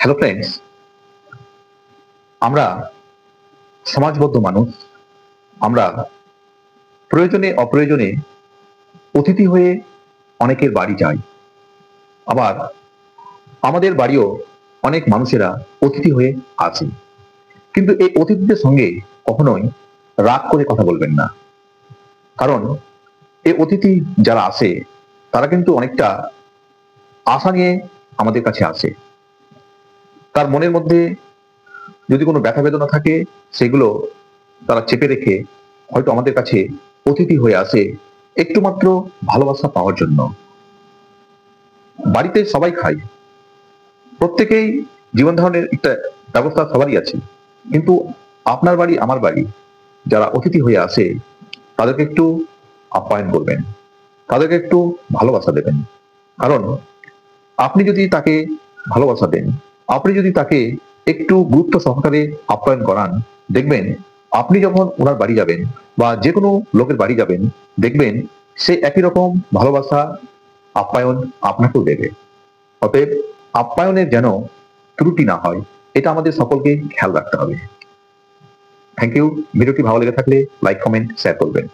Hello friends, আমরা সমাজবদ্ধ মানুষ। আমরা প্রয়োজনে অপ্রয়োজনে অতিথি হয়ে অনেকের বাড়ি যাই। আবার আমাদের বাড়িও অনেক মানুষেরা অতিথি হয়ে আসে। কিন্তু এই অতিথিদের সঙ্গে কখনোই রাগ করে কথা বলবেন না। কারণ এই অতিথি যারা আসে তারা কিন্তু অনেকটা আশা নিয়ে আমাদের কাছে আসে। তার মনের মধ্যে যদি কোনো ব্যথা বেদনা থাকে সেগুলো তারা চেপে রেখে হয়তো আমাদের কাছে অতিথি হয়ে আসে একটু মাত্র ভালোবাসা পাওয়ার জন্য। বাড়িতে সবাই খায়, প্রত্যেকেই জীবন ধারণের একটা ব্যবস্থা সবারই আছে। কিন্তু আপনার বাড়ি আমার বাড়ি যারা অতিথি হয়ে আসে তাদেরকে একটু আপ্যায়ন করবেন, তাদেরকে একটু ভালোবাসা দেবেন। কারণ আপনি যদি তাকে ভালোবাসা দেন, আপনি যদি তাকে একটু গুরুত্ব সহকারে আপ্যায়ন করান, দেখবেন আপনি যখন ওনার বাড়ি যাবেন বা যে কোনো লোকের বাড়ি যাবেন, দেখবেন সে একই রকম ভালোবাসা আপ্যায়ন আপনাকেও দেবে। অতএব আপ্যায়নের যেন ত্রুটি না হয়, এটা আমাদের সকলকে খেয়াল রাখতে হবে। Thank you. ভিডিওটি ভালো লেগে থাকলে লাইক, কমেন্ট, শেয়ার করবেন।